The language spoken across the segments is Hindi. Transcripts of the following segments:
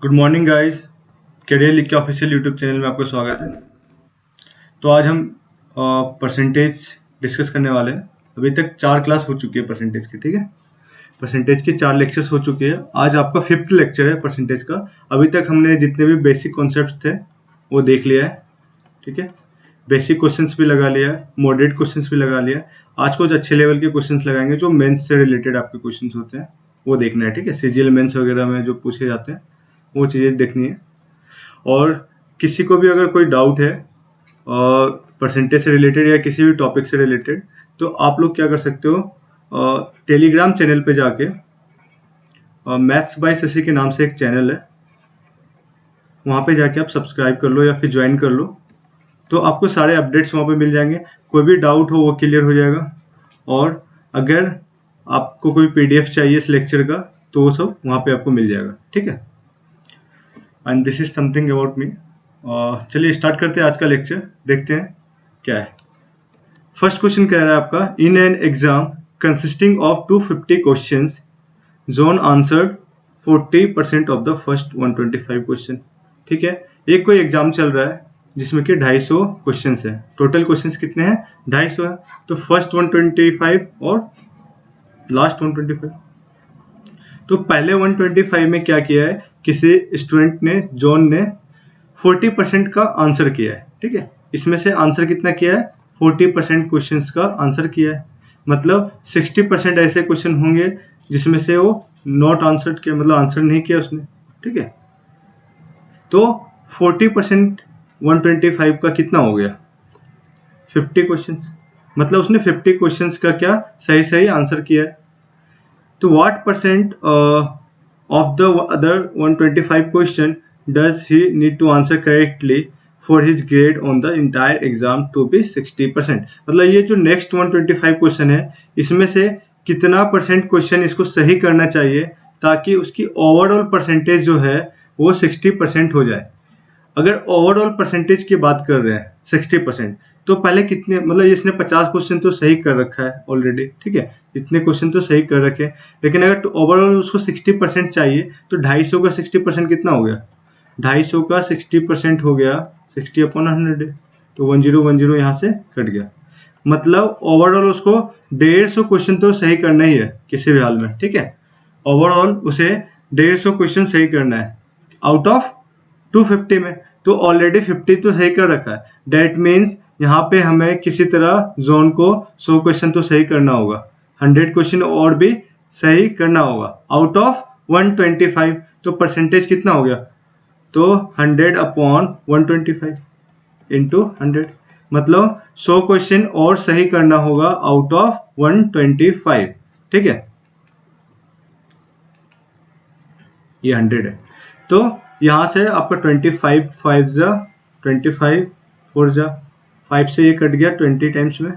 Good morning guys. करियर लिख के ऑफिशियल यूट्यूब चैनल में आपका स्वागत है। तो आज हम परसेंटेज डिस्कस करने वाले हैं। अभी तक 4 क्लास हो चुकी है परसेंटेज की, ठीक है। परसेंटेज के 4 लेक्चर्स हो चुके हैं। आज आपका 5th लेक्चर है परसेंटेज का। अभी तक हमने जितने भी बेसिक कॉन्सेप्ट थे वो देख लिया है, ठीक है। बेसिक क्वेश्चंस भी लगा लिया है, मॉडरेट क्वेश्चंस भी लगा लिया है। आज कुछ अच्छे लेवल के क्वेश्चंस लगाएंगे जो मेंस से रिलेटेड आपके क्वेश्चंस होते हैं, वो देखना है, ठीक है। सीजीएल मेंस वगैरह में जो पूछे जाते हैं वो चीज़ें देखनी है। और किसी को भी अगर कोई डाउट है परसेंटेज से रिलेटेड या किसी भी टॉपिक से रिलेटेड, तो आप लोग क्या कर सकते हो, टेलीग्राम चैनल पे जाके मैथ्स बाय शशि के नाम से एक चैनल है, वहाँ पे जाके आप सब्सक्राइब कर लो या फिर ज्वाइन कर लो, तो आपको सारे अपडेट्स वहाँ पे मिल जाएंगे। कोई भी डाउट हो वो क्लियर हो जाएगा। और अगर आपको कोई पीडीएफ चाहिए इस लेक्चर का तो वो सब वहाँ पे आपको मिल जाएगा, ठीक है। And this is something about me. चलिए स्टार्ट करते हैं आज का लेक्चर, देखते हैं क्या है। फर्स्ट क्वेश्चन कह रहा है आपका, in an exam consisting of 250 questions zone answered 40% of the first 125 question, ठीक है। एक कोई एग्जाम चल रहा है जिसमें कि 250 क्वेश्चन है। टोटल क्वेश्चंस कितने हैं? 250 है। तो फर्स्ट 125 और लास्ट 125। तो पहले 125 में क्या किया है, किसी स्टूडेंट ने, जॉन ने 40% का आंसर किया है, ठीक है। इसमें से आंसर कितना किया है? 40% क्वेश्चंस का आंसर किया है। मतलब 60% ऐसे क्वेश्चन होंगे जिसमें से वो नॉट आंसर्ड किया, मतलब आंसर नहीं किया उसने, ठीक है। तो 40% 125 का कितना हो गया? 50 क्वेश्चंस। मतलब उसने 50 क्वेश्चंस का क्या सही सही आंसर किया है। तो what percent of the other 125 question does he need to answer correctly for his grade on the entire exam to be 60%। मतलब ये जो नेक्स्ट 125 क्वेश्चन है, इसमें से कितना परसेंट क्वेश्चन इसको सही करना चाहिए ताकि उसकी ओवरऑल परसेंटेज जो है वो 60% हो जाए। अगर ओवरऑल परसेंटेज की बात कर रहे हैं 60%, तो पहले कितने, मतलब इसने 50 क्वेश्चन तो सही कर रखा है ऑलरेडी, ठीक है। इतने क्वेश्चन तो सही कर रखे हैं, लेकिन अगर ओवरऑल उसको 60% चाहिए तो 250 का 60% कितना हो गया? 250 का 60% हो गया 60/100, तो 1010 यहाँ से कट गया। मतलब ओवरऑल उसको 150 क्वेश्चन तो सही करना ही है किसी भी हाल में, ठीक है। ओवरऑल उसे 150 क्वेश्चन सही करना है आउट ऑफ 250 में। तो ऑलरेडी 50 तो सही कर रखा है। डेट मीन्स यहाँ पे हमें किसी तरह जोन को 100 क्वेश्चन तो सही करना होगा, 100 क्वेश्चन और भी सही करना होगा आउट ऑफ 125। तो परसेंटेज कितना हो गया? तो 100/125 इंटू 100, मतलब 100 क्वेश्चन और सही करना होगा आउट ऑफ 125, ठीक है। ये 100 है, तो यहाँ से आपका 25 5 जा 25 4 जा 5 से ये कट गया 20 टाइम्स में।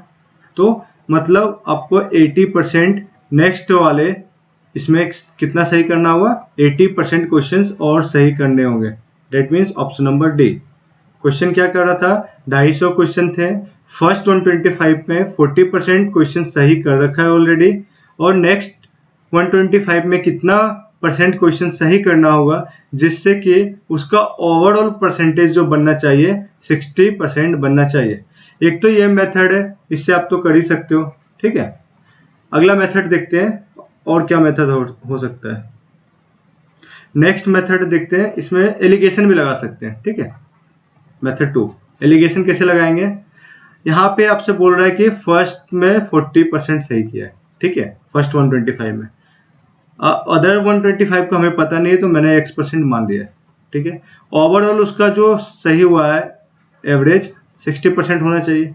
तो मतलब आपको 80% नेक्स्ट वाले इसमें कितना सही करना होगा? 80% क्वेश्चंस और सही करने होंगे। That means option number D. Question क्या कर रहा था? 250 क्वेश्चन थे। फर्स्ट 125 में 40% क्वेश्चन सही कर रखा है ऑलरेडी, और नेक्स्ट 125 में कितना परसेंट क्वेश्चन सही करना होगा जिससे कि उसका ओवरऑल परसेंटेज जो बनना चाहिए 60% बनना चाहिए। एक तो ये मेथड है, इससे आप तो कर ही सकते हो, ठीक है। अगला मेथड देखते हैं और क्या मेथड हो सकता है। नेक्स्ट मेथड देखते हैं, इसमें एलिगेशन भी लगा सकते हैं, ठीक है। मेथड 2, एलिगेशन कैसे लगाएंगे? यहाँ पे आपसे बोल रहा है कि फर्स्ट में 40% सही किया है, ठीक है, फर्स्ट 125 में। अदर 125 का हमें पता नहीं है तो मैंने x% मान लिया है, ठीक है। ओवरऑल उसका जो सही हुआ है एवरेज 60% होना चाहिए,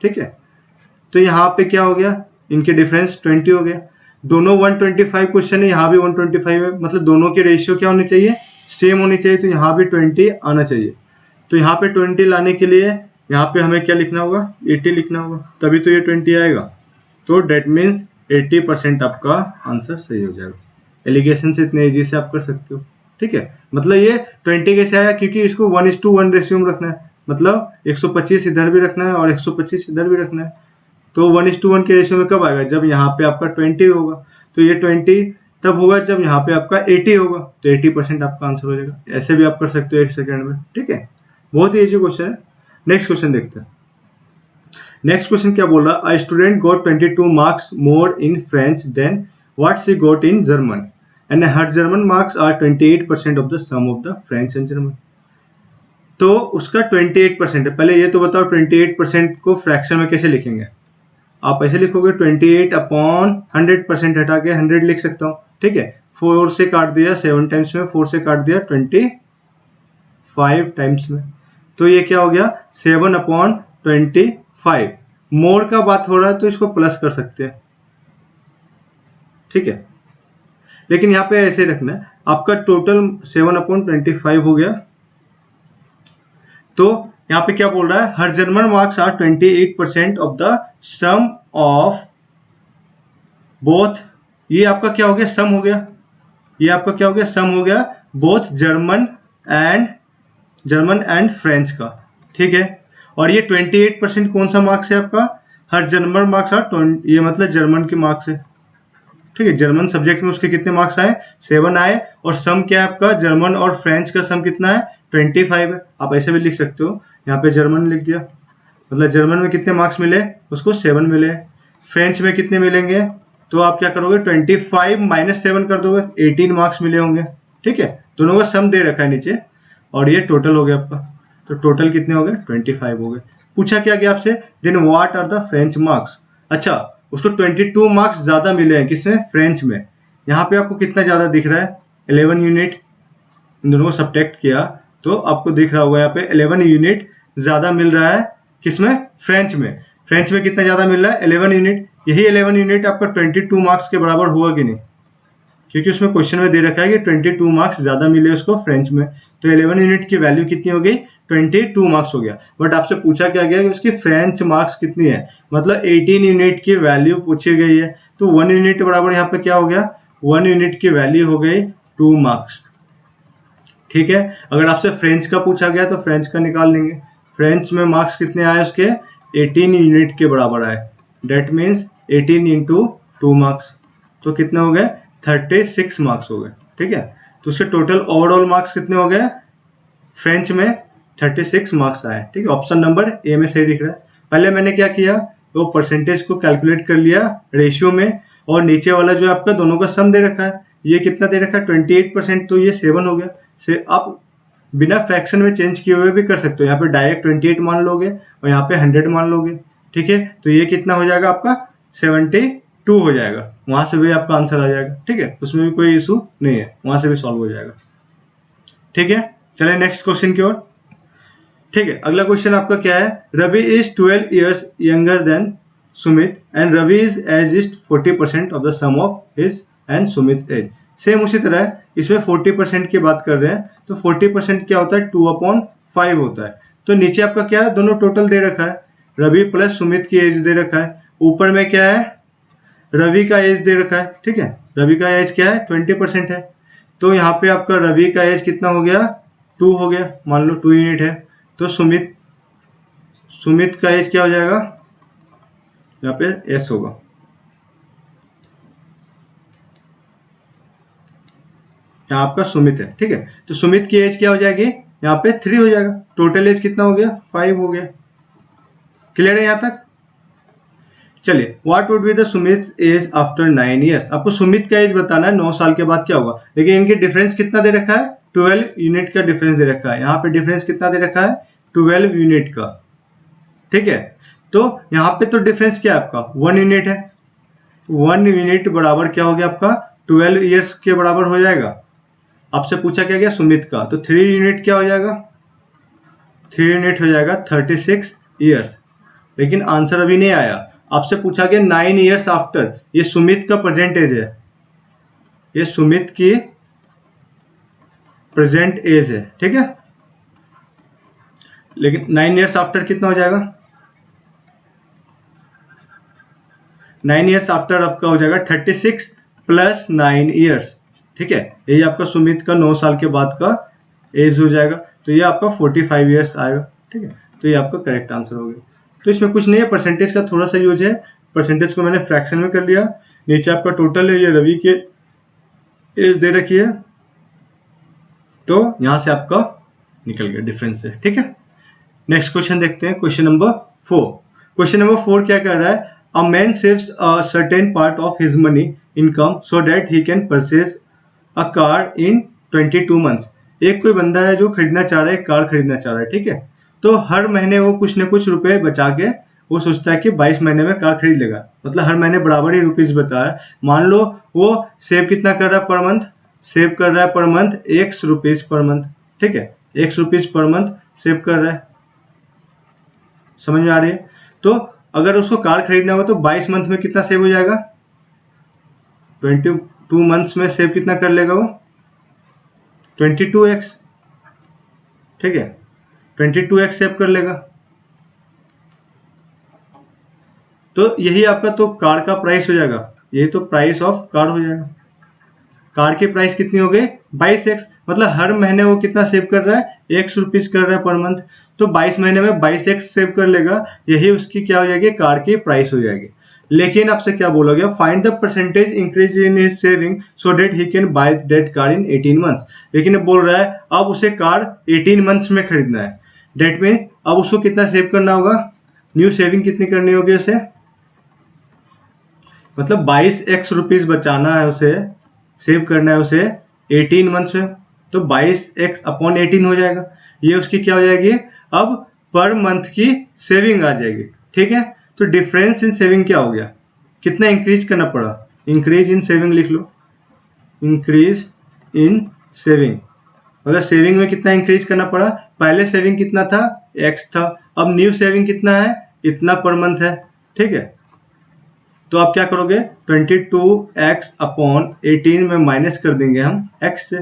ठीक है। तो यहाँ पे क्या हो गया? इनके डिफरेंस 20 हो गया। दोनों 125 क्वेश्चन है, यहाँ भी 125 है, मतलब दोनों के रेशियो क्या होनी चाहिए? सेम होनी चाहिए। तो यहाँ भी 20 आना चाहिए। तो यहाँ पे 20 लाने के लिए यहाँ पे हमें क्या लिखना होगा? 80 लिखना होगा, तभी तो ये 20 आएगा। तो डेट मीन्स 80% आपका आंसर सही हो जाएगा। एलिगेशन से इतने इजी से आप कर सकते हो, ठीक है। मतलब ये 20 कैसे आया? क्योंकि इसको 1:1 रेशियो में रखना है, मतलब 125 इधर भी रखना है और 125 इधर भी रखना है। तो 1:1 के रेशियो में कब आएगा? जब यहाँ पे आपका 20 होगा। तो ये 20 तब होगा जब यहाँ पे आपका 80 होगा, तो 80% आपका आंसर हो जाएगा। ऐसे भी आप कर सकते हो 1 सेकेंड में, ठीक है। बहुत ही इजी क्वेश्चन है। नेक्स्ट क्वेश्चन देखते हैं। नेक्स्ट क्वेश्चन क्या बोल रहा है, a student got 22 marks more in French than what she got in German and her German marks are 28% of the sum of the French and German. तो उसका 28% है। पहले ये तो बताओ 28% को फ्रैक्शन में कैसे लिखेंगे। आप ऐसे लिखोगे 28 अपॉन 100%, हटा के 100 लिख सकता हूँ, ठीक है। 4 से काट दिया 7 टाइम्स में, 4 से काट दिया 25 टाइम्स में, तो ये क्या हो गया 7 अपॉन 25। मोर का बात हो रहा है तो इसको प्लस कर सकते हैं, ठीक है। लेकिन यहाँ पे ऐसे रखना है, आपका टोटल 7 अपॉन 25 हो गया। तो यहाँ पे क्या बोल रहा है, her German marks are 28% of the sum of both. ये आपका क्या हो गया, सम हो गया। ये आपका क्या हो गया, सम हो गया बोथ जर्मन एंड फ्रेंच का, ठीक है। और ये 28% कौन सा मार्क्स है आपका, हर जर्मन मार्क्स आर, ये मतलब जर्मन के मार्क्स है, ठीक है। जर्मन सब्जेक्ट में उसके कितने मार्क्स आए, 7 आए, और सम क्या है आपका, जर्मन और फ्रेंच का सम कितना है, 25 है। आप ऐसे भी लिख सकते हो, यहाँ पे जर्मन लिख दिया, मतलब जर्मन में कितने मार्क्स मिले, उसको 7 मिले। फ्रेंच में कितने मिलेंगे, तो आप क्या करोगे 25 माइनस 7 कर दोगे, 18 मार्क्स मिले होंगे, ठीक है। दोनों का सम दे रखा है नीचे, और ये टोटल हो गया आपका। तो टोटल कितने हो गए, 25 हो गए। पूछा क्या गया आपसे, then what are the French marks. अच्छा, उसको 22 मार्क्स ज्यादा मिले हैं, किसमें, फ्रेंच में। यहाँ पे आपको कितना ज्यादा दिख रहा है, 11 यूनिट। इन दोनों को सब्ट्रैक्ट किया तो आपको दिख रहा होगा यहाँ पे 11 यूनिट ज्यादा मिल रहा है, किसमें, फ्रेंच में। फ्रेंच में कितना ज्यादा मिल रहा है, 11 यूनिट। यही 11 यूनिट आपका 22 मार्क्स के बराबर हुआ कि नहीं, क्योंकि उसमें क्वेश्चन में दे रखा है कि 22 मार्क्स ज्यादा मिले उसको फ्रेंच में, तो 11 यूनिट की वैल्यू कितनी हो गई, 22 मार्क्स हो गया। बट आपसे पूछा क्या गया कि उसकी फ्रेंच मार्क्स कितनी है, मतलब 18 यूनिट की वैल्यू पूछी गई है। तो 1 यूनिट बराबर यहाँ पे क्या हो गया, 1 यूनिट की वैल्यू हो गई 2 मार्क्स, ठीक है। अगर आपसे फ्रेंच का पूछा गया तो फ्रेंच का निकाल लेंगे। फ्रेंच में मार्क्स कितने आए उसके, 18 यूनिट के बराबर आए, डेट मीन्स 18 इंटू 2 मार्क्स, तो कितने हो गए, 36 मार्क्स हो गए, ठीक है। तो उसके टोटल ओवरऑल मार्क्स कितने हो गए, फ्रेंच में 36 मार्क्स आए, ठीक है। ऑप्शन नंबर ए में सही दिख रहा है। पहले मैंने क्या किया, वो परसेंटेज को कैलकुलेट कर लिया रेशियो में, और नीचे वाला जो आपका दोनों का सम दे रखा है, ये कितना दे रखा है 28%, तो ये 7 हो गया। से आप बिना फ्रैक्शन में चेंज किए हुए भी कर सकते हो, यहाँ पे डायरेक्ट 28 मान लोगे और यहाँ पे 100 मान लोगे, ठीक है। तो ये कितना हो जाएगा आपका 72 हो जाएगा, वहां से भी आपका आंसर आ जाएगा, ठीक है। उसमें भी कोई इशू नहीं है, वहां से भी सॉल्व हो जाएगा, ठीक है। चलिए नेक्स्ट क्वेश्चन की ओर, ठीक है। अगला क्वेश्चन आपका क्या है, Ravi is 12 years younger than Sumit and Ravi is age is 40% of the sum of his and Sumit age. Same उसी तरह इसमें 40% की बात कर रहे हैं, तो 40% क्या होता है, 2/5 होता है। तो नीचे आपका क्या है, दोनों टोटल दे रखा है, रवि प्लस सुमित की एज दे रखा है, ऊपर में क्या है, रवि का एज दे रखा है, ठीक है। रवि का एज क्या है, 20% है। तो यहाँ पे आपका रवि का एज कितना हो गया, 2 हो गया, मान लो 2 यूनिट है। तो सुमित का एज क्या हो जाएगा, यहाँ पे एस होगा, यहाँ आपका सुमित है, ठीक है। तो सुमित की एज क्या हो जाएगी, यहाँ पे 3 हो जाएगा। टोटल एज कितना हो गया, 5 हो गया। क्लियर है यहाँ तक। चलिए, what would be the Sumit age after 9 years. आपको सुमित का एज बताना है 9 साल के बाद क्या होगा, लेकिन इनके डिफरेंस कितना दे रखा है, 12 यूनिट का डिफरेंस दे रखा है। यहाँ पे डिफरेंस कितना दे रखा है, 12 यूनिट का, ठीक है। तो यहाँ पे तो डिफरेंस क्या है आपका, 1 यूनिट है। 1 यूनिट बराबर क्या हो गया आपका, 12 ईयर्स के बराबर हो जाएगा। आपसे पूछा क्या गया, सुमित का, तो 3 यूनिट क्या हो जाएगा, 3 यूनिट हो जाएगा 36 ईयर्स। लेकिन आंसर अभी नहीं आया। आपसे पूछा गया 9 ईयर्स आफ्टर, ये सुमित का प्रेजेंट एज है, ये सुमित की प्रेजेंट एज है, ठीक है। लेकिन 9 ईयर्स आफ्टर कितना हो जाएगा, 9 ईयर्स आफ्टर आपका हो जाएगा 36 प्लस 9 ईयर्स, ठीक है। यही आपका सुमित का 9 साल के बाद का एज हो जाएगा, तो ये आपका 45 ईयर्स आएगा, ठीक है। तो ये आपका करेक्ट आंसर हो गया। तो इसमें कुछ नहीं है, परसेंटेज का थोड़ा सा यूज है। परसेंटेज को मैंने फ्रैक्शन में कर लिया। नीचे आपका टोटल है, ये रवि के एज दे रखी है, तो यहां से आपका निकल गया डिफरेंस से, ठीक है। नेक्स्ट क्वेश्चन देखते हैं, क्वेश्चन नंबर 4। क्वेश्चन नंबर 4 क्या कर रहा है, a man saves a certain part of his money income so that he can purchase a car in 22 months. एक कोई बंदा है जो खरीदना चाह रहा है, कार खरीदना चाह रहा है, ठीक है। तो हर महीने वो कुछ ना कुछ रुपए बचा के वो सोचता है कि 22 महीने में कार खरीद लेगा, मतलब हर महीने बराबर ही रुपीज बता है। मान लो वो सेव कितना कर रहा है पर मंथ, सेव कर रहा है per month x rupees per month, ठीक है, x rupees per month save कर रहा है, समझ में आ रही है। तो अगर उसको कार खरीदना होगा तो 22 मंथ में कितना सेव हो जाएगा, 22 मंथ्स में सेव कितना कर लेगा वो, 22x, ठीक है, 22x सेव कर लेगा। तो यही आपका तो कार का प्राइस हो जाएगा, यही तो प्राइस ऑफ कार हो जाएगा। कार की प्राइस कितनी हो गई 22x, मतलब हर महीने वो कितना सेव कर रहा है, एक्स रुपीज कर रहा है पर मंथ, तो 22 महीने में 22x सेव कर लेगा, यही उसकी क्या हो जाएगी, कार की प्राइस हो जाएगी। लेकिन आपसे क्या बोला गया, find the percentage increase in his saving so that he can by that car in 18 months. लेकिन बोल रहा है अब उसे कार 18 मंथ्स में खरीदना है, दैट मीन्स अब उसको कितना सेव करना होगा, न्यू सेविंग कितनी करनी होगी उसे, मतलब 22x रुपीज बचाना है उसे, सेव करना है उसे 18 मंथ्स में, तो 22x अपॉन 18 हो जाएगा, ये उसकी क्या हो जाएगी, अब पर मंथ की सेविंग आ जाएगी, ठीक है। तो डिफरेंस इन सेविंग क्या हो गया, कितना इंक्रीज करना पड़ा, इंक्रीज इन सेविंग लिख लो, इंक्रीज इन सेविंग, मतलब सेविंग में कितना इंक्रीज करना पड़ा, पहले सेविंग कितना था, x था, अब न्यू सेविंग कितना है, इतना पर मंथ है, ठीक है। तो आप क्या करोगे, 22x अपॉन 18 में माइनस कर देंगे हम x से,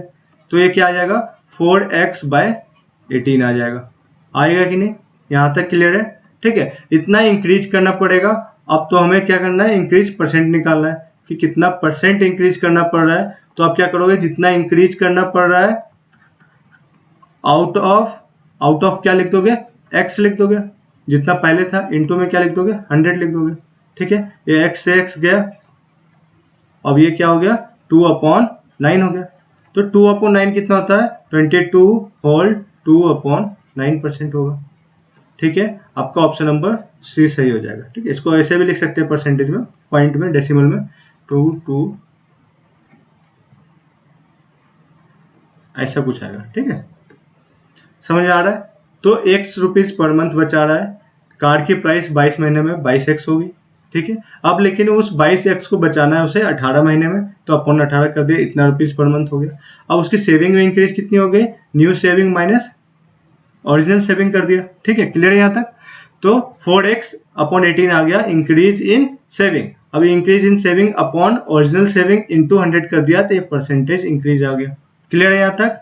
तो ये क्या आ जाएगा 4x बाय 18 आ जाएगा, आएगा कि नहीं, यहाँ तक क्लियर है, ठीक है। इतना इंक्रीज करना पड़ेगा। अब तो हमें क्या करना है, इंक्रीज परसेंट निकालना है कि कितना परसेंट इंक्रीज करना पड़ रहा है। तो आप क्या करोगे, जितना इंक्रीज करना पड़ रहा है आउट ऑफ क्या लिख दोगे, x लिख दोगे, जितना पहले था इनटू में क्या लिख दोगे 100 लिख दोगे, ठीक है। ये x से x गया, अब ये क्या हो गया 2/9 हो गया, तो 2/9 कितना होता है 22 होल 2/9% होगा, ठीक है। आपका ऑप्शन नंबर सी सही हो जाएगा, ठीक है। इसको ऐसे भी लिख सकते हैं परसेंटेज में, पॉइंट में, डेसिमल में, 2 ऐसा कुछ आएगा, ठीक है, समझ में आ रहा है। तो x रुपीज पर मंथ बचा रहा है, कार की प्राइस 22 महीने में 22x होगी, ठीक है। अब लेकिन उस 22x को बचाना है उसे 18 महीने में, तो अपन 18 कर दिया, इतना रुपीज पर मंथ हो गया। अब उसकी सेविंग में इंक्रीज कितनी हो गई, new saving minus original saving कर दिया, ठीक है, क्लियर है यहाँ तक। तो 4x अपॉन 18 आ गया इंक्रीज इन सेविंग, अभी increase in saving upon original saving into 100 कर दिया, तो ये परसेंटेज इंक्रीज आ गया, क्लियर है यहाँ तक।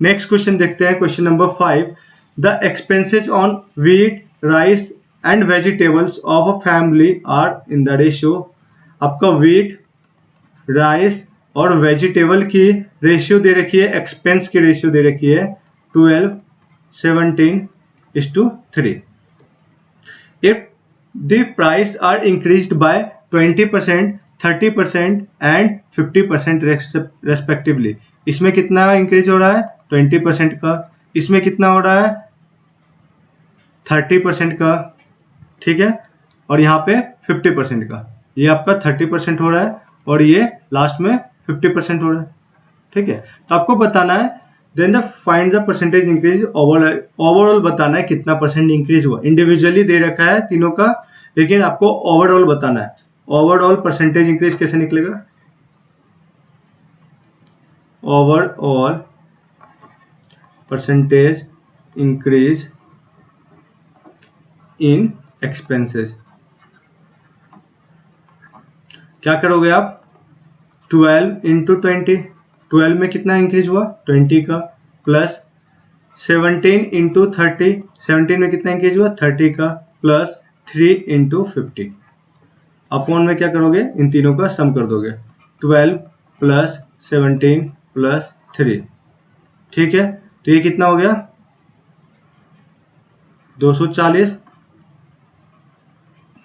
नेक्स्ट क्वेश्चन देखते हैं, question number 5। The expenses on wheat, rice and vegetables of a family are in the ratio. आपका व्हीट, राइस और वेजिटेबल की रेशियो दे रखी है, एक्सपेंस की रेशियो दे रखी है 12:17:3। If the price are increased by 20%, 30% and 50% respectively, इसमें कितना इंक्रीज हो रहा है 20% का, इसमें कितना हो रहा है 30% का, ठीक है, और यहाँ पे 50% का, ये आपका 30% हो रहा है और ये लास्ट में 50% हो रहा है, ठीक है। तो आपको बताना है then the find the percentage increase, overall बताना है कितना परसेंट इंक्रीज हुआ, इंडिविजुअली दे रखा है तीनों का, लेकिन आपको ओवरऑल बताना है। ओवरऑल परसेंटेज इंक्रीज कैसे निकलेगा, overall percentage increase in expenses, क्या करोगे आप 12 इंटू 20, 12 में कितना इंक्रीज हुआ 20 का, प्लस 17 इंटू 30, 17 में कितना इंक्रीज हुआ 30 का, प्लस 3 इंटू 50, अपॉन में क्या करोगे इन तीनों का सम कर दोगे, 12 प्लस 17 प्लस 3, ठीक है। तो ये कितना हो गया 240,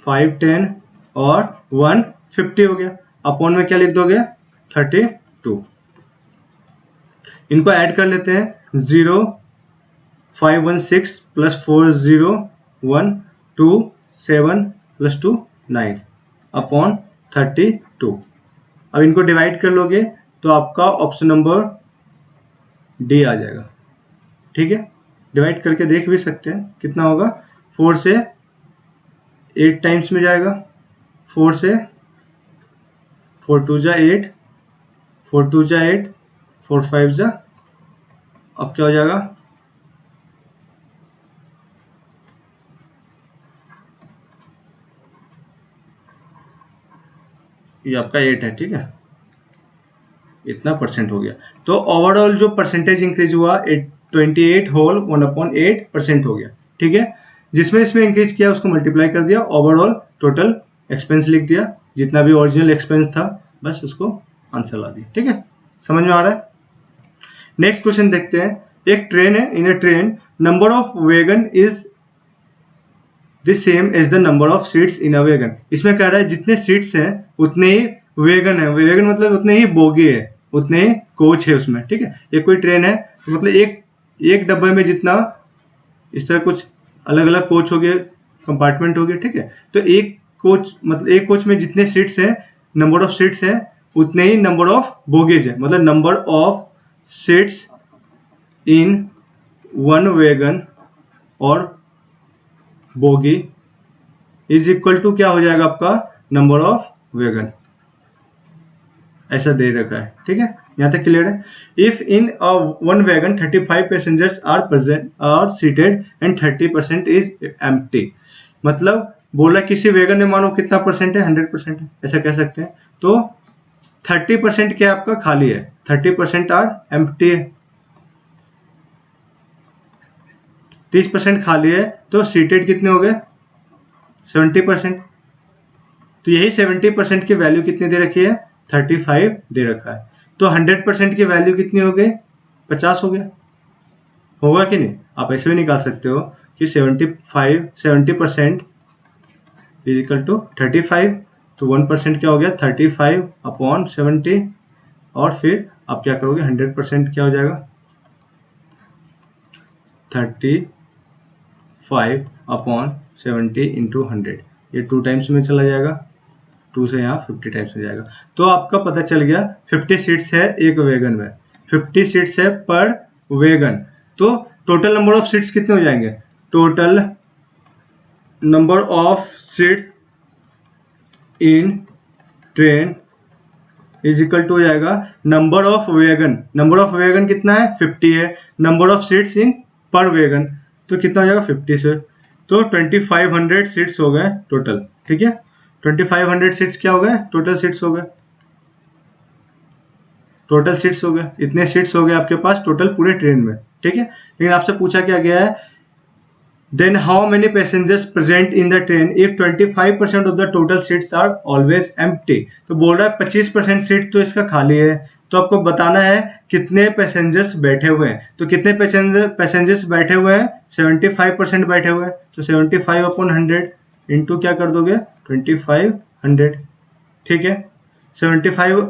510 और 150 हो गया, अपॉन में क्या लिख दोगे 32, इनको ऐड कर लेते हैं 0516 प्लस 401 2 7 प्लस 2 9 अपॉन 32। अब इनको डिवाइड कर लोगे तो आपका ऑप्शन नंबर डी आ जाएगा। ठीक है, डिवाइड करके देख भी सकते हैं कितना होगा। 4 से 8 टाइम्स में जाएगा, 4 से 4 2 जा 8, 4 2 जा 8, 4 5 जा, अब क्या हो जाएगा, ये आपका 8 है। ठीक है, इतना परसेंट हो गया। तो ओवरऑल जो परसेंटेज इंक्रीज हुआ 28 होल 1/8% हो गया। ठीक है, जिसमें इसमें इंक्रीज किया उसको मल्टीप्लाई कर दिया, ओवरऑल टोटल एक्सपेंस लिख दिया, जितना भी ओरिजिनल एक्सपेंस था बस उसको आंसर ला दिया। ठीक है, समझ में आ रहा है। नेक्स्ट क्वेश्चन देखते हैं। एक ट्रेन है, in a train number of wagon is the same as the number of seats in a wagon. इसमें कह रहा है जितने सीट्स हैं उतने ही वैगन है, वैगन मतलब उतने ही बोगी है, उतने ही कोच है उसमें। ठीक है, ये कोई ट्रेन है तो मतलब एक डब्बे में जितना इस तरह कुछ अलग अलग कोच हो गए, कंपार्टमेंट हो गए। ठीक है, तो एक कोच मतलब एक कोच में जितने सीट्स हैं, नंबर ऑफ सीट्स है, उतने ही नंबर ऑफ बोगीज है, मतलब number of seats in one wagon और बोगी इज इक्वल टू क्या हो जाएगा आपका नंबर ऑफ वैगन, ऐसा दे रखा है। ठीक है, यहां तक क्लियर है। If in one wagon 35 passengers are seated and 30% is empty, मतलब बोला किसी वैगन में मानो कितना परसेंट है, 100% है, ऐसा कह सकते हैं। तो 30% क्या आपका खाली है, 30% आर एम्प्टी है, 30% खाली है, तो सीटेड कितने हो गए 70%। तो यही 70% की वैल्यू कितनी दे रखी है, 35 दे रखा है। तो 100% की वैल्यू कितनी हो गई, 50 हो गया, होगा कि नहीं। आप ऐसे भी निकाल सकते हो कि 70% इज इक्वल टू 35, तो 1% क्या हो गया 35 अपॉन 70, और फिर आप क्या करोगे 100% क्या हो जाएगा 35 अपॉन 70 इंटू 100, ये 2 टाइम्स में चला जाएगा, 2 से यहाँ 50 टाइम्स में जाएगा। तो आपका पता चल गया 50 सीट्स है एक वैगन में, 50 सीट्स है पर वैगन। तो टोटल नंबर ऑफ सीट्स कितने हो जाएंगे, total number of seats in train is equal to हो जाएगा number of wagon. Number of wagon कितना है 50 है, नंबर ऑफ सीट्स इन पर वैगन तो कितना हो जाएगा 50 से, तो 2500 सीट्स हो गए टोटल। ठीक है, 2500 सीट्स क्या हो गए, टोटल सीट्स हो गए, टोटल सीट्स हो गए, इतने सीट्स हो गए आपके पास टोटल पूरे ट्रेन में। ठीक है, लेकिन आपसे पूछा क्या गया है, then how many passengers present in the train if 25% of the total seats are always empty. तो बोल रहा है 25% सीट तो इसका खाली है, तो आपको बताना है कितने पैसेंजर्स बैठे हुए हैं। तो कितने पैसेंजर्स बैठे हुए हैं, 75% बैठे हुए हैं, तो 75 अपॉन 100 इंटू क्या कर दोगे 2500। ठीक है, 75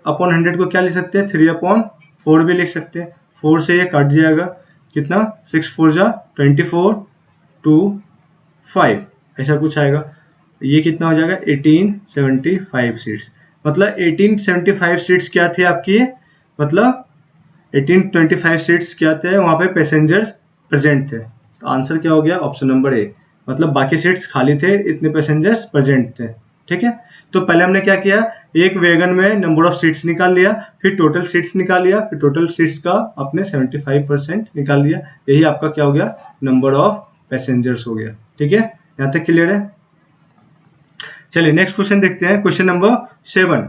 अपॉन 100 को क्या लिख सकते हैं 3/4 भी लिख सकते हैं, 4 से ये कट जाएगा, कितना 6 4 जा 24 2 5 ऐसा कुछ आएगा, ये कितना हो जाएगा 1875 सीट्स। मतलब 1875 सीट्स क्या थे आपकी, मतलब 1825 सीट्स क्या थे, वहां पे पैसेंजर्स प्रेजेंट थे। तो आंसर क्या हो गया ऑप्शन नंबर ए, मतलब बाकी सीट्स खाली थे, इतने पैसेंजर्स प्रेजेंट थे। ठीक है, तो पहले हमने क्या किया, एक वैगन में नंबर ऑफ सीट्स निकाल लिया, फिर टोटल सीट्स निकाल लिया, फिर टोटल सीट्स का अपने 75% निकाल लिया, यही आपका क्या हो गया नंबर ऑफ पैसेंजर्स हो गया। ठीक है, यहां तक क्लियर है। चलिए नेक्स्ट क्वेश्चन देखते हैं, क्वेश्चन नंबर 7।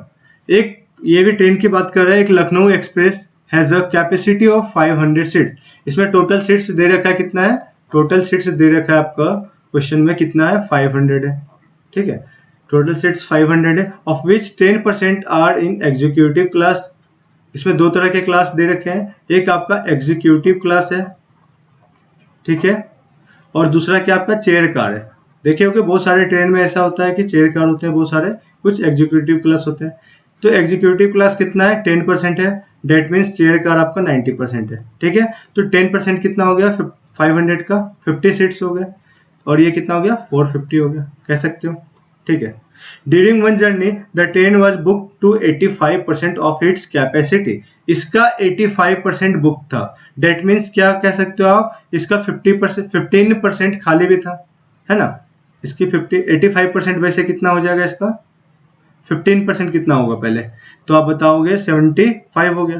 एक ये भी ट्रेन की बात कर रहा है, एक Lucknow express has a capacity of 500 seats. इसमें टोटल सीट्स दे रखा है कितना है, टोटल सीट्स दे रखा है आपका क्वेश्चन में कितना है 500 है। ठीक है, टोटल सीट्स 500 है, of which 10% are in executive class. इसमें दो तरह के क्लास दे रखे हैं, एक आपका एग्जीक्यूटिव क्लास है, ठीक है, और दूसरा क्या आपका चेयर कार है। देखिए होंगे बहुत सारे ट्रेन में ऐसा होता है कि चेयर कार होते हैं बहुत सारे, कुछ एग्जीक्यूटिव क्लास होते हैं। तो एग्जीक्यूटिव क्लास कितना है 10% है, डेट मीन्स चेयर कार आपका 90% है, ठीक है। तो 10% कितना हो गया 500 का 50 सीट्स हो गए, और ये कितना हो गया 450 हो गया, कह सकते हो, ठीक है। During one journey the train was book to 85% of its capacity, इसका 85% बुक था, डेट मीन्स क्या कह सकते हो आप, इसका 15% खाली भी था, है ना। इसकी 85% वैसे कितना हो जाएगा, इसका 15% कितना होगा पहले, तो आप बताओगे 75 हो गया।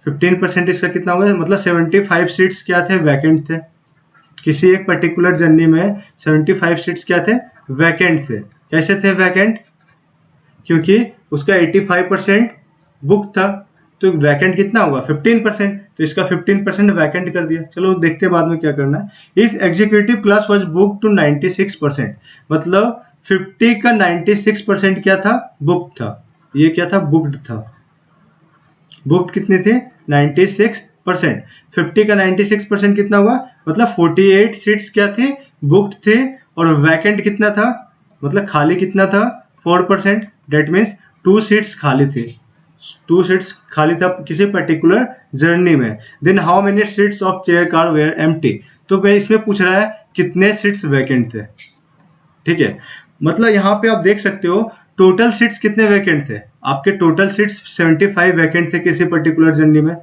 15% इसका कितना होगा, मतलब 75 सीट्स क्या थे, वैकेंट थे। किसी एक पर्टिकुलर जर्नी में 75 सीट्स क्या थे, वैकेंट थे। कैसे थे वैकेंट, क्योंकि उसका 85% बुक था, तो वैकेंट कितना होगा 15%, तो इसका 15% वैकेंट कर दिया। चलो देखते हैं बाद में क्या करना है। If executive class was book to 96%, मतलब 50 का 96% क्या था, बुक था। ये क्या था, बुक्ड था। बुक्ड कितने थे 96%, 50 का 96% कितना हुआ, मतलब 48 सीट्स क्या थे, बुक्ड थे, और वैकेंट कितना था, मतलब खाली कितना था 4%, डेट मीन्स 2 सीट्स खाली थे, 2 सीट्स खाली था किसी पर्टिकुलर जर्नी में। Then how many seats of chair car were empty, तो भाई इसमें पूछ रहा है कितने सीट्स वैकेंट थे, ठीक है। मतलब यहाँ पे आप देख सकते हो टोटल सीट्स कितने वैकेंट थे, आपके टोटल सीट्स 75 वैकेंट थे किसी पर्टिकुलर जर्नी में।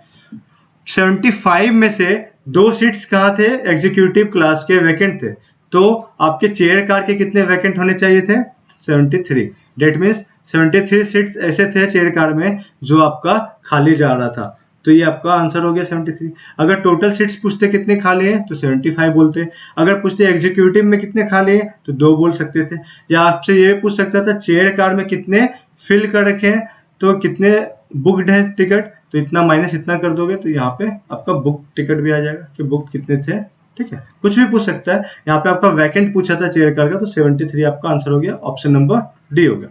75 में से 2 सीट्स कहाँ थे, एग्जीक्यूटिव क्लास के वैकेंट थे, तो आपके चेयर कार के कितने वैकेंट होने चाहिए थे, 73, डेट मीन्स 73 सीट्स ऐसे थे चेयर कार में जो आपका खाली जा रहा था, तो ये आपका आंसर हो गया 73। अगर टोटल सीट्स पूछते कितने खाली हैं तो 75 बोलते, अगर पूछते एग्जीक्यूटिव में कितने खाली हैं तो 2 बोल सकते थे, या आपसे ये पूछ सकता था चेयर कार में कितने फिल कर रखे हैं तो कितने बुक्ड है टिकट, तो इतना माइनस इतना कर दोगे तो यहाँ पे आपका बुक टिकट भी आ जाएगा कि बुक कितने थे, ठीक है। कुछ भी पूछ सकता है, यहाँ पे आपका वैकेंट पूछा था चेयर कार का, तो 73 आपका आंसर हो गया, ऑप्शन नंबर डी हो गया।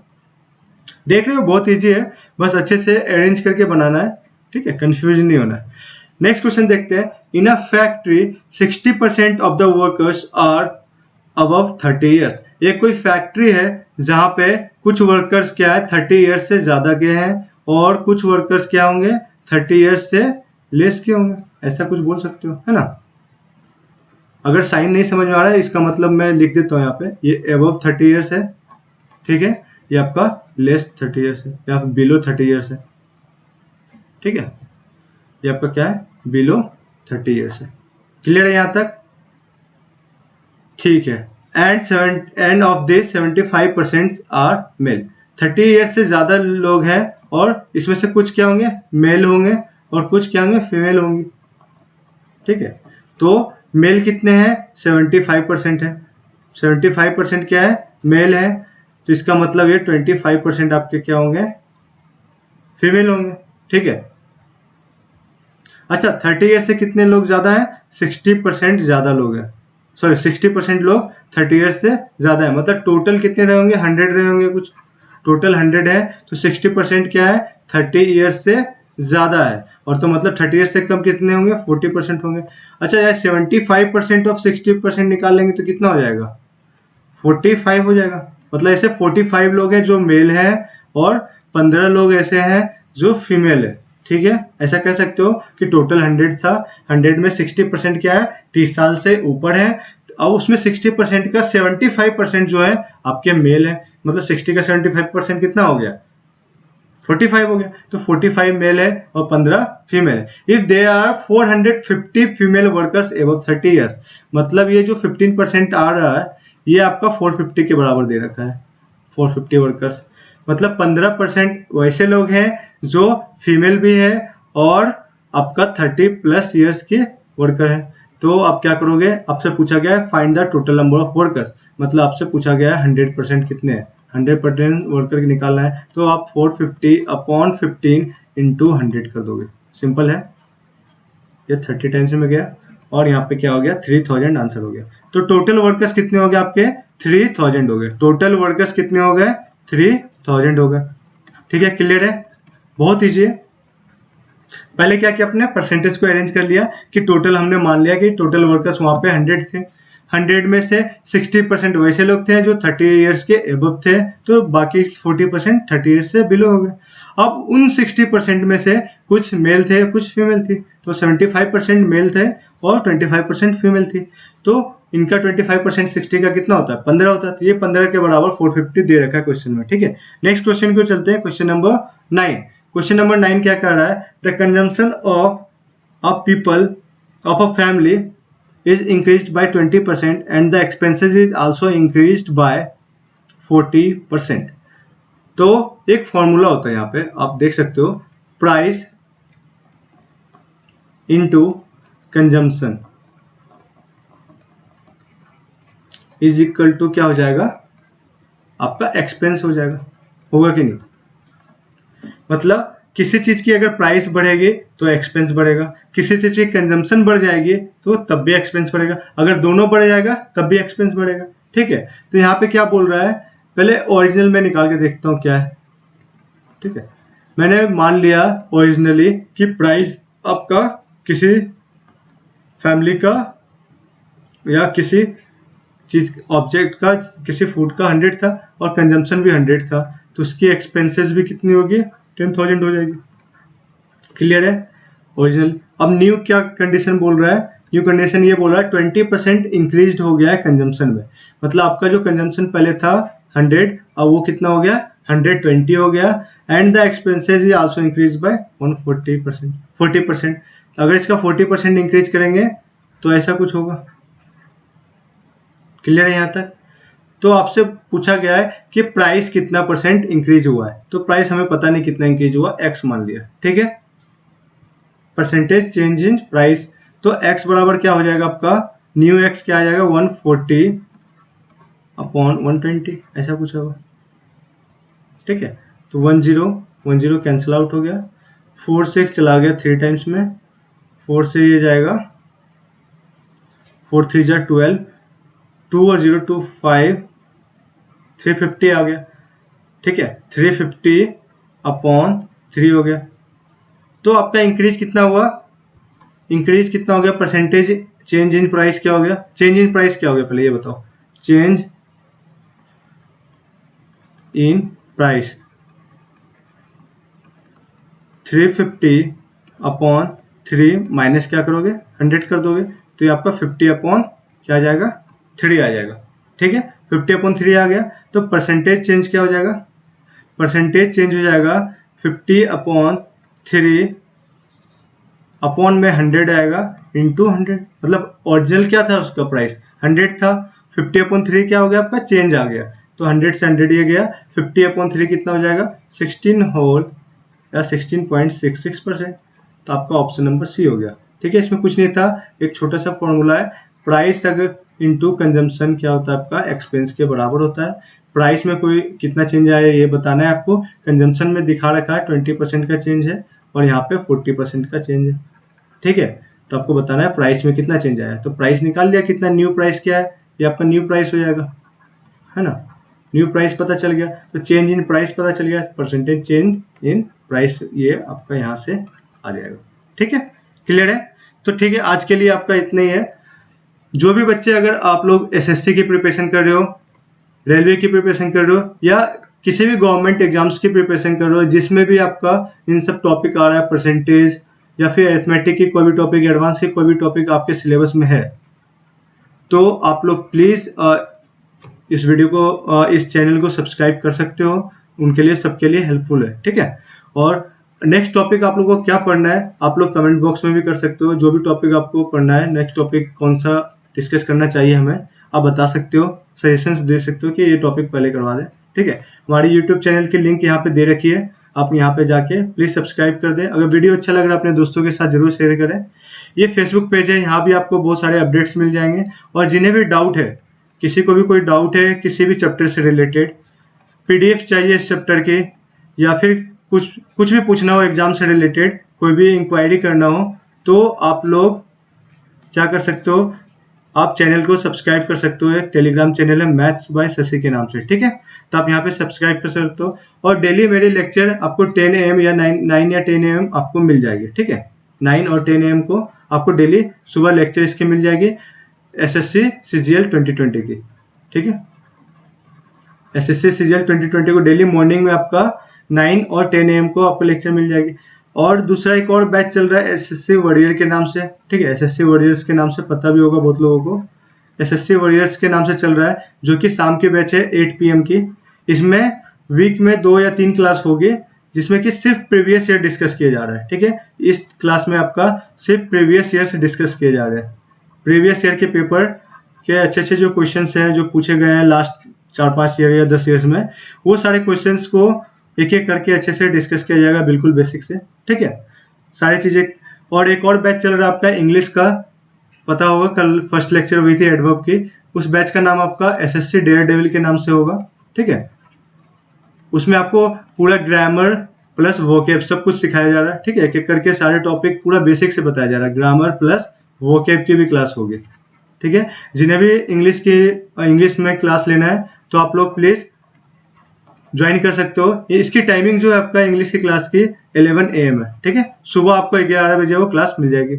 देख रहे हो बहुत इजी है, बस अच्छे से अरेंज करके बनाना है, ठीक है, कंफ्यूज नहीं होना है। नेक्स्ट क्वेश्चन देखते हैं। In a factory 60% of the workers are above 30 years, ये कोई फैक्ट्री है जहां पे कुछ वर्कर्स क्या है 30 ईयर्स से ज्यादा के हैं और कुछ वर्कर्स क्या होंगे 30 ईयर्स से लेस के होंगे, ऐसा कुछ बोल सकते हो, है ना। अगर साइन नहीं समझ में आ रहा है इसका मतलब मैं लिख देता हूँ यहाँ पे, ये अबव 30 ईयर्स है, ठीक है, ये आपका लेस 30 ईयर्स है या बिलो 30 ईयर्स है, ठीक है, ये आपका क्या है बिलो 30 ईयर्स है। क्लियर है यहाँ तक, ठीक है। And of this 75% are male, 30 years से ज्यादा लोग हैं और इसमें से कुछ क्या होंगे मेल होंगे और कुछ क्या होंगे फीमेल होंगी, ठीक है। तो मेल कितने हैं 75% है, 75% क्या है मेल है, तो इसका मतलब ये 25% आपके क्या होंगे फीमेल होंगे, ठीक है। अच्छा 30 ईयर से कितने लोग ज्यादा हैं 60% ज्यादा लोग हैं, सॉरी 60% लोग 30 ईयर्स से ज्यादा है, मतलब टोटल कितने रहे होंगे 100 रहे होंगे कुछ, टोटल 100 है तो 60% क्या है 30 ईयर्स से ज्यादा है, और तो मतलब 30 ईयर्स से कम कितने होंगे 40% होंगे। अच्छा यार 75% ऑफ 60% निकाल लेंगे तो कितना हो जाएगा 45 हो जाएगा, मतलब ऐसे 45 लोग हैं जो मेल हैं और 15 लोग ऐसे हैं जो फीमेल है, ठीक है। ऐसा कह सकते हो कि टोटल 100 था, 100 में 60% क्या है 30 साल से ऊपर है, अब उसमें 60% का 75% जो है आपके मेल है, मतलब 60 का 75% कितना हो गया 45 हो गया, तो 45 मेल है और 15 फीमेल है। If they are 450 female workers above 30 years, मतलब ये जो 15% आ रहा है ये आपका 450 के बराबर दे रखा है, 450 वर्कर्स, मतलब 15% वैसे लोग हैं जो फीमेल भी है और आपका 30+ ईयर्स के वर्कर है। तो आप क्या करोगे, आपसे पूछा गया है find the total number of workers, मतलब आपसे पूछा गया है 100% कितने हैं, 100% वर्कर निकालना है, तो आप 450/15 इंटू 100 कर दोगे, सिंपल है। ये 30 टाइम्स में गया और यहाँ पे क्या हो गया 3000 आंसर हो गया। तो टोटल वर्कर्स कितने हो गए आपके 3000 हो गए, टोटल वर्कर्स कितने हो गए 3000 हो गए, ठीक है। क्लियर है, बहुत ईजी है। पहले क्या किया अपने परसेंटेज को अरेंज कर लिया कि टोटल हमने मान लिया कि टोटल वर्कर्स वहां पे 100 थे, 100 में से 60% वैसे लोग थे जो 30 ईयर्स के एबव थे, तो बाकी 40% 30 ईयर्स से बिलो हो गए। अब उन 60% में से कुछ मेल थे कुछ फीमेल थी, तो 75% मेल थे और 25% फीमेल थी, तो इनका 25% 60 का कितना होता है 15 होता है, तो ये 15 के बराबर 450 दे रखा है क्वेश्चन में। ठीक है, नेक्स्ट क्वेश्चन को चलते हैं, क्वेश्चन नंबर 9। क्वेश्चन नंबर 9 क्या कर रहा है, the consumption of people of a family is increased by 20% and the expenses is also increased by 40%। तो एक फॉर्मूला होता है यहाँ पे आप देख सकते हो, price into consumption is equal to क्या हो जाएगा, आपका एक्सपेंस हो जाएगा, होगा कि नहीं। मतलब किसी चीज की अगर प्राइस बढ़ेगी तो एक्सपेंस बढ़ेगा, किसी चीज की कंजम्पशन बढ़ जाएगी तो तब भी एक्सपेंस बढ़ेगा, अगर दोनों बढ़ जाएगा तब भी एक्सपेंस बढ़ेगा। ठीक है, तो यहाँ पे क्या बोल रहा है, पहले ओरिजिनल में निकाल के देखता हूँ क्या है। ठीक है, मैंने मान लिया ओरिजिनली कि प्राइस आपका किसी फैमिली का या किसी चीज ऑब्जेक्ट का, किसी फूड का 100 था और कंजम्पशन भी 100 था, तो उसकी एक्सपेंसेस भी कितनी होगी 10,000 हो जाएगी। क्लियर है ओरिजिनल। अब न्यू क्या कंडीशन बोल रहा है, न्यू कंडीशन ये बोल रहा है 20% इंक्रीज हो गया है कंजम्पशन में, मतलब आपका जो कंजम्पशन पहले था 100 अब वो कितना हो गया 120 हो गया, and the expenses is also increase by 40%। अगर इसका 40% इंक्रीज करेंगे तो ऐसा कुछ होगा। क्लियर है यहाँ तक। तो आपसे पूछा गया है कि प्राइस कितना परसेंट इंक्रीज हुआ है, तो प्राइस हमें पता नहीं कितना इंक्रीज हुआ, एक्स मान लिया। ठीक है, परसेंटेज चेंज इन प्राइस, तो एक्स बराबर क्या हो जाएगा आपका, न्यू एक्स क्या आ जाएगा 140 अपॉन 120 ऐसा कुछ होगा। ठीक है, तो 10 कैंसिल आउट हो गया, 4 से चला गया 3 टाइम्स में, 4 से ये जाएगा 4 3 जा 12, 2 और 0 2 5, 350 आ गया। ठीक है, 350 अपॉन 3 हो गया, तो आपका इंक्रीज कितना हुआ, इंक्रीज कितना हो गया, परसेंटेज चेंज इन प्राइस क्या हो गया, चेंज इन प्राइस क्या हो गया पहले ये बताओ, change in price 350 upon 3 minus क्या करोगे 100 कर दोगे, तो ये आपका 50 अपॉन क्या आ जाएगा 3 आ जाएगा। ठीक है, 50 अपॉन 3 आ गया, तो परसेंटेज चेंज क्या हो जाएगा, परसेंटेज चेंज हो जाएगा 50 अपॉन 3 अपॉन में 100 आएगा इंटू 100, मतलब ओरिजिनल क्या था उसका प्राइस 100 था, 50 अपॉन 3 क्या हो गया आपका चेंज आ गया, तो 100 से 100 ये गया, 50 अपॉन 3 कितना हो जाएगा 16 होल या 16.66%, तो आपका ऑप्शन नंबर सी हो गया। ठीक है, इसमें कुछ नहीं था, एक छोटा सा फॉर्मूला है, प्राइस अगर इंटू कंजम्पशन क्या होता है आपका एक्सपेंस के बराबर होता है। प्राइस में कोई कितना चेंज आया ये बताना है आपको, कंजम्पशन में दिखा रखा है 20% का चेंज है और यहाँ पे 40% का चेंज है। ठीक है, तो आपको बताना है प्राइस में कितना चेंज आया, तो प्राइस निकाल लिया कितना, न्यू प्राइस क्या है, ये आपका न्यू प्राइस हो जाएगा, है ना, न्यू प्राइस पता चल गया, तो चेंज इन प्राइस पता चल गया, परसेंटेज चेंज इन प्राइस ये आपका यहाँ से आ जाएगा। ठीक है, क्लियर है। तो ठीक है, आज के लिए आपका इतना ही है। जो भी बच्चे अगर आप लोग एसएससी की प्रिपरेशन कर रहे हो, रेलवे की प्रिपरेशन कर रहे हो या किसी भी गवर्नमेंट एग्जाम्स की प्रिपरेशन कर रहे हो जिसमें भी आपका इन सब टॉपिक आ रहा है, परसेंटेज या फिर अरिथमेटिक की कोई भी टॉपिक, एडवांस की कोई भी टॉपिक आपके सिलेबस में है, तो आप लोग प्लीज इस वीडियो को इस चैनल को सब्सक्राइब कर सकते हो, उनके लिए सबके लिए हेल्पफुल है। ठीक है, और नेक्स्ट टॉपिक आप लोगों को क्या पढ़ना है आप लोग कमेंट बॉक्स में भी कर सकते हो, जो भी टॉपिक आपको पढ़ना है, नेक्स्ट टॉपिक कौन सा डिस्कस करना चाहिए हमें आप बता सकते हो, सजेशंस दे सकते हो कि ये टॉपिक पहले करवा दें। ठीक है, हमारी यूट्यूब चैनल की लिंक यहाँ पे दे रखी है, आप यहाँ पे जाके प्लीज सब्सक्राइब कर दें। अगर वीडियो अच्छा लग रहा है अपने दोस्तों के साथ जरूर शेयर करें। ये फेसबुक पेज है, यहाँ भी आपको बहुत सारे अपडेट्स मिल जाएंगे, और जिन्हें भी डाउट है, किसी को भी कोई डाउट है किसी भी चैप्टर से रिलेटेड, पीडीएफ चाहिए इस चैप्टर के, या फिर कुछ भी पूछना हो एग्जाम से रिलेटेड, कोई भी इंक्वायरी करना हो, तो आप लोग क्या कर सकते हो, आप चैनल को सब्सक्राइब कर सकते हो, एक टेलीग्राम चैनल है मैथ्स बाय शशि के नाम से। ठीक है, तो आप यहाँ पे सब्सक्राइब कर सकते हो, और डेली मेरी लेक्चर आपको 10 AM या 9 या 10 AM आपको मिल जाएगी। ठीक है, 9 और 10 AM को आपको डेली सुबह लेक्चर इसकी मिल जाएगी, एसएससी सीजीएल 2020 की। ठीक है, एसएससी सीजीएल 2020 को डेली मॉर्निंग में आपका 9 और 10 AM को आपको लेक्चर मिल जाएगी। और दूसरा एक और बैच चल रहा है एसएससी वॉरियर के नाम से, ठीक है, एसएससी वॉरियर्स के नाम से पता भी होगा बहुत लोगों को, एसएससी वॉरियर्स के नाम से चल रहा है, जो कि शाम के बैच है 8 PM की। इसमें वीक में 2 या 3 क्लास होगी, जिसमें कि सिर्फ प्रीवियस ईयर डिस्कस किया जा रहा है, ठीक है। इस क्लास में आपका सिर्फ प्रीवियस ईयर से डिस्कस किए जा रहे हैं, प्रीवियस ईयर के पेपर के अच्छे अच्छे जो क्वेश्चन हैं जो पूछे गए हैं लास्ट 4-5 ईयर या 10 ईयर्स में, वो सारे क्वेश्चन को एक एक करके अच्छे से डिस्कस किया जाएगा, बिल्कुल बेसिक से, ठीक है, सारी चीजें। और एक और बैच चल रहा है आपका इंग्लिश का, पता होगा कल फर्स्ट लेक्चर हुई थी एडवर्ब की, उस बैच का नाम आपका एसएससी डेयर डेविल के नाम से होगा, ठीक है। उसमें आपको पूरा ग्रामर प्लस वोकेब सब कुछ सिखाया जा रहा है, ठीक है, एक एक करके सारे टॉपिक पूरा बेसिक से बताया जा रहा है, ग्रामर प्लस वोकेब की भी क्लास होगी, ठीक है। जिन्हें भी इंग्लिश में क्लास लेना है तो आप लोग प्लीज ज्वाइन कर सकते हो। इसकी टाइमिंग जो है आपका इंग्लिश की क्लास की 11 AM है, ठीक है, सुबह आपको 11 बजे वो क्लास मिल जाएगी।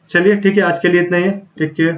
चलिए ठीक है, आज के लिए इतना ही है, टेक केयर।